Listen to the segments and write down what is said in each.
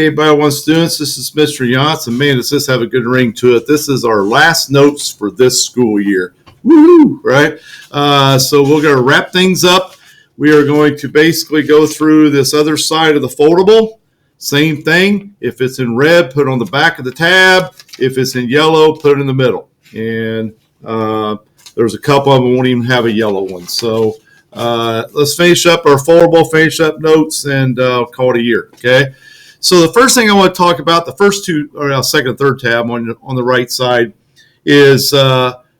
Hey, Bio 1 students, this is Mr. Yance, and man, does this have a good ring to it. This is our last notes for this school year. Woo, right? So we're going to wrap things up. We are going to basically go through this other side of the foldable. Same thing. If it's in red, put it on the back of the tab. If it's in yellow, put it in the middle. And there's a couple of them won't even have a yellow one. So let's finish up our foldable, finish up notes, and call it a year. Okay. So the first thing I want to talk about, the first two, or second and third tab on the right side, is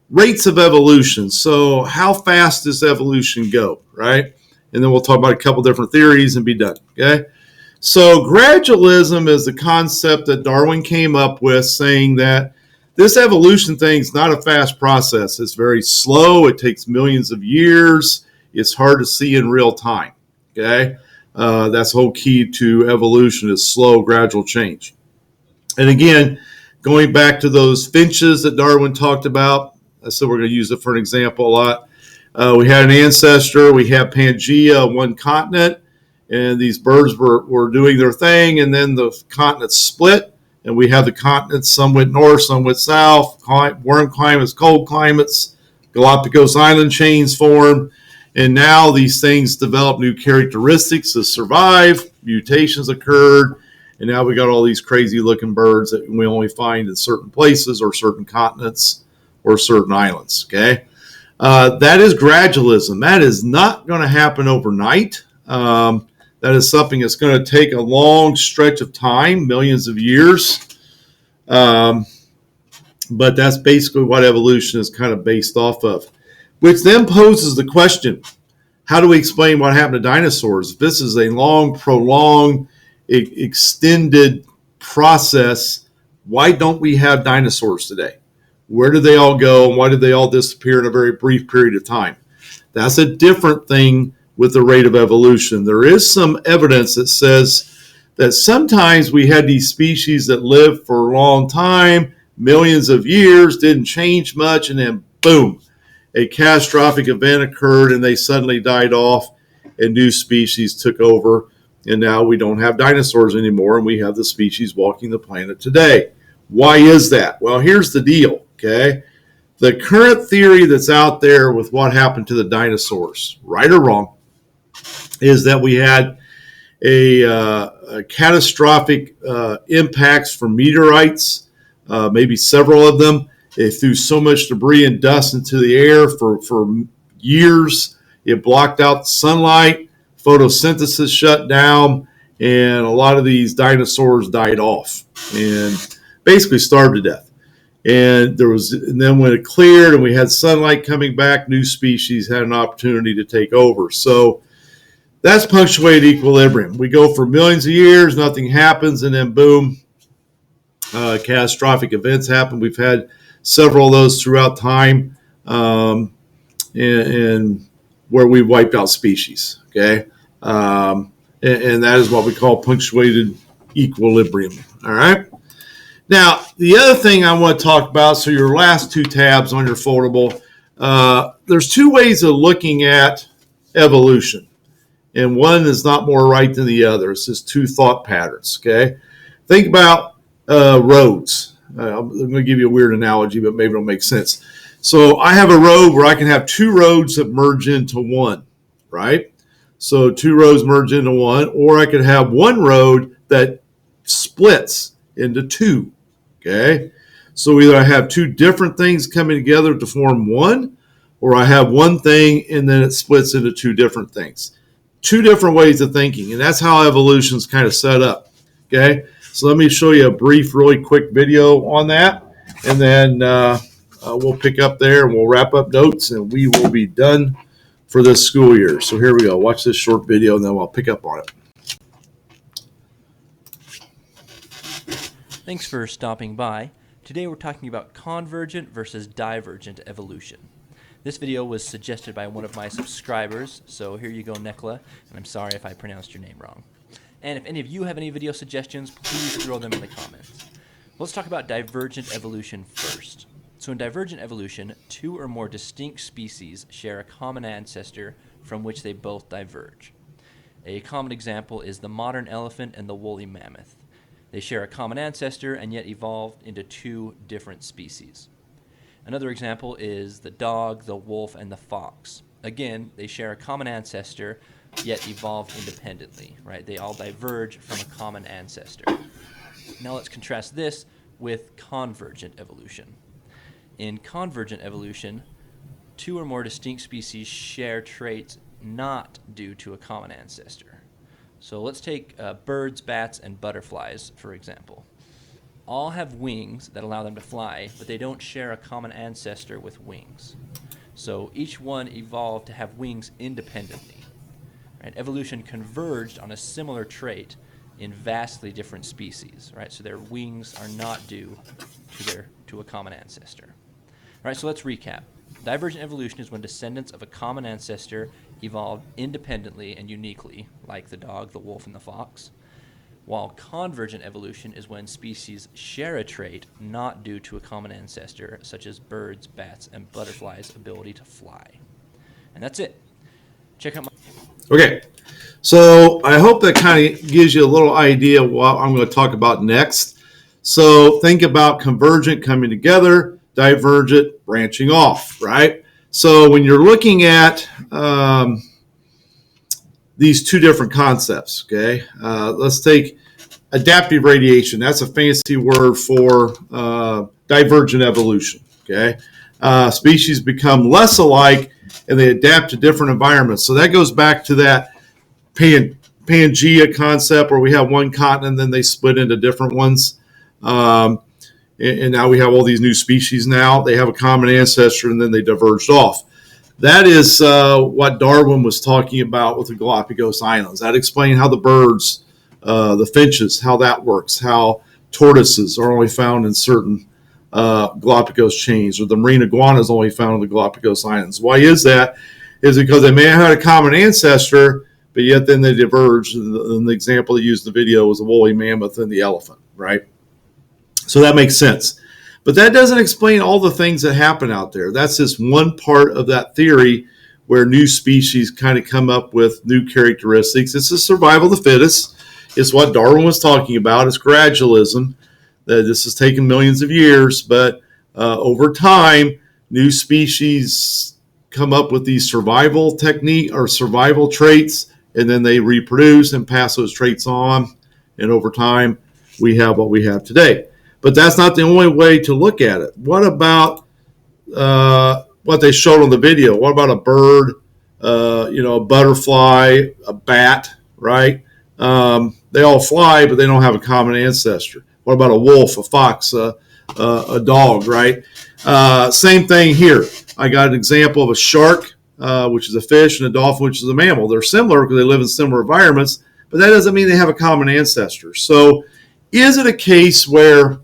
rates of evolution. So how fast does evolution go, right? And then we'll talk about a couple different theories and be done. Okay. So gradualism is the concept that Darwin came up with, saying that this evolution thing is not a fast process. It's very slow. It takes millions of years. It's hard to see in real time. Okay. That's the whole key to evolution is slow, gradual change. And again, going back to those finches that Darwin talked about, I said we're going to use it for an example a lot. We had an ancestor. We have Pangea, one continent, and these birds were doing their thing, and then the continents split, and we have the continents, some went north, some went south, warm climates, cold climates, Galapagos island chains formed. And now these things develop new characteristics to survive. Mutations occurred. And now we got all these crazy looking birds that we only find in certain places or certain continents or certain islands. Okay. That is gradualism. That is not going to happen overnight. That is something that's going to take a long stretch of time, millions of years. But that's basically what evolution is kind of based off of. Which then poses the question, how do we explain what happened to dinosaurs? If this is a long, prolonged, extended process, why don't we have dinosaurs today? Where did they all go, and why did they all disappear in a very brief period of time? That's a different thing with the rate of evolution. There is some evidence that says that sometimes we had these species that lived for a long time, millions of years, didn't change much, and then boom, a catastrophic event occurred and they suddenly died off and new species took over. And now we don't have dinosaurs anymore and we have the species walking the planet today. Why is that? Well, here's the deal, okay? The current theory that's out there with what happened to the dinosaurs, right or wrong, is that we had a catastrophic impacts from meteorites, maybe several of them. They threw so much debris and dust into the air for years. It blocked out sunlight, photosynthesis shut down, and a lot of these dinosaurs died off and basically starved to death. And then when it cleared and we had sunlight coming back, new species had an opportunity to take over. So that's punctuated equilibrium. We go for millions of years, nothing happens, and then boom, catastrophic events happen. We've had several of those throughout time, and where we wiped out species. Okay, and that is what we call punctuated equilibrium. All right. Now, the other thing I want to talk about. So your last two tabs on your foldable. There's two ways of looking at evolution, and one is not more right than the other. It's just two thought patterns. Okay, think about roads. I'm going to give you a weird analogy, but maybe it'll make sense. So I have a road where I can have two roads that merge into one, right? So two roads merge into one, or I could have one road that splits into two, okay? So either I have two different things coming together to form one, or I have one thing and then it splits into two different things. Two different ways of thinking, and that's how evolution's kind of set up, okay? So let me show you a brief, really quick video on that, and then we'll pick up there and we'll wrap up notes, and we will be done for this school year. So here we go. Watch this short video, and then I'll pick up on it. Thanks for stopping by. Today we're talking about convergent versus divergent evolution. This video was suggested by one of my subscribers, so here you go, Nekla, and I'm sorry if I pronounced your name wrong. And if any of you have any video suggestions, please throw them in the comments. Let's talk about divergent evolution first. So in divergent evolution, two or more distinct species share a common ancestor from which they both diverge. A common example is the modern elephant and the woolly mammoth. They share a common ancestor and yet evolved into two different species. Another example is the dog, the wolf, and the fox. Again, they share a common ancestor, yet evolved independently, right? They all diverge from a common ancestor. Now let's contrast this with convergent evolution. In convergent evolution, two or more distinct species share traits not due to a common ancestor. So let's take birds, bats, and butterflies, for example. All have wings that allow them to fly, but they don't share a common ancestor with wings. So each one evolved to have wings independently. Right? Evolution converged on a similar trait in vastly different species. Right? So their wings are not due to a common ancestor. All right, so let's recap. Divergent evolution is when descendants of a common ancestor evolved independently and uniquely, like the dog, the wolf, and the fox. While convergent evolution is when species share a trait not due to a common ancestor, such as birds, bats, and butterflies' ability to fly. And that's it. Check out my... Okay, so I hope that kind of gives you a little idea of what I'm going to talk about next. So think about convergent coming together, divergent branching off, right? So when you're looking at these two different concepts, okay, let's take adaptive radiation. That's a fancy word for divergent evolution, okay? Species become less alike and they adapt to different environments. So that goes back to that Pangea concept where we have one continent and then they split into different ones. And now we have all these new species now. They have a common ancestor and then they diverged off. That is what Darwin was talking about with the Galapagos Islands. That explained how the birds, the finches, how that works, how tortoises are only found in certain Galapagos chains, or the marine iguana is only found in the Galapagos Islands. Why is that? Is because they may have had a common ancestor, but yet then they diverged. And the example they used in the video was the woolly mammoth and the elephant, right? So that makes sense. But that doesn't explain all the things that happen out there. That's just one part of that theory where new species kind of come up with new characteristics. It's the survival of the fittest. It's what Darwin was talking about. It's gradualism. This has taken millions of years, but over time, new species come up with these survival technique or survival traits, and then they reproduce and pass those traits on. And over time, we have what we have today. But that's not the only way to look at it. What about what they showed on the video? What about a bird, a butterfly, a bat, right? They all fly, but they don't have a common ancestor. What about a wolf, a fox, a dog, right? Same thing here. I got an example of a shark, which is a fish, and a dolphin, which is a mammal. They're similar because they live in similar environments, but that doesn't mean they have a common ancestor. So is it a case where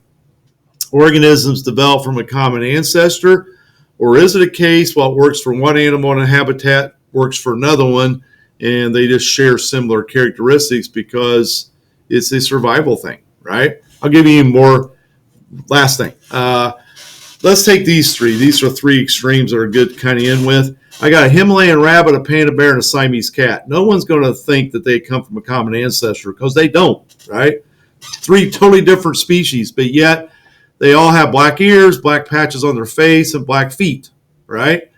organisms develop from a common ancestor, or is it a case what works for one animal in a habitat works for another one, and they just share similar characteristics because it's a survival thing, right? I'll give you more. Last thing. Let's take these three. These are three extremes that are good to kind of end with. I got a Himalayan rabbit, a panda bear, and a Siamese cat. No one's going to think that they come from a common ancestor because they don't, right? Three totally different species, but yet they all have black ears, black patches on their face, and black feet, right?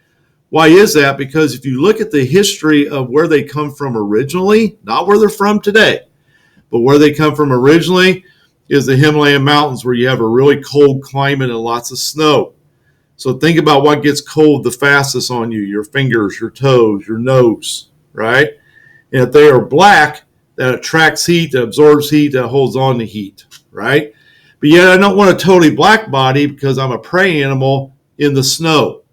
Why is that? Because if you look at the history of where they come from originally, not where they're from today, but where they come from originally is the Himalayan mountains, where you have a really cold climate and lots of snow. So think about what gets cold the fastest on you: your fingers, your toes, your nose, right? And if they are black, that attracts heat, that absorbs heat, that holds on to heat, right? But yet I don't want a totally black body because I'm a prey animal in the snow.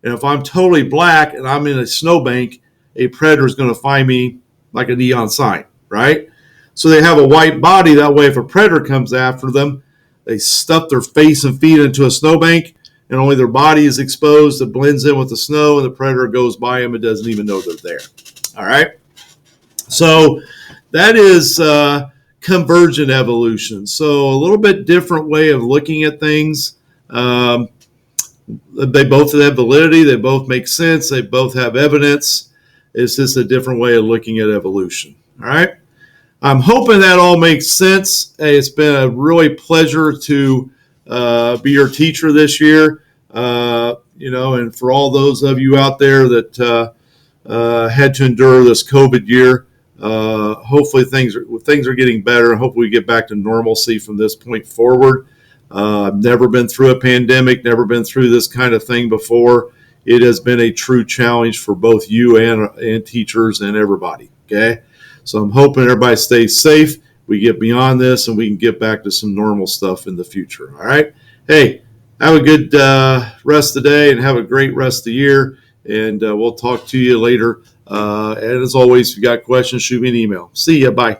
And if I'm totally black and I'm in a snowbank, a predator is going to find me like a neon sign, right? So they have a white body. That way, if a predator comes after them, they stuff their face and feet into a snowbank, and only their body is exposed. It blends in with the snow, and the predator goes by them and doesn't even know they're there. All right? So that is convergent evolution. So a little bit different way of looking at things. They both have validity. They both make sense. They both have evidence. It's just a different way of looking at evolution. All right? I'm hoping that all makes sense. It's been a really pleasure to be your teacher this year. And for all those of you out there that had to endure this COVID year, hopefully things are getting better. Hopefully we get back to normalcy from this point forward. I've never been through a pandemic, never been through this kind of thing before. It has been a true challenge for both you and teachers and everybody. Okay, so I'm hoping everybody stays safe. We get beyond this and we can get back to some normal stuff in the future. All right. Hey, have a good rest of the day and have a great rest of the year. And we'll talk to you later. And as always, if you got questions, shoot me an email. See ya. Bye.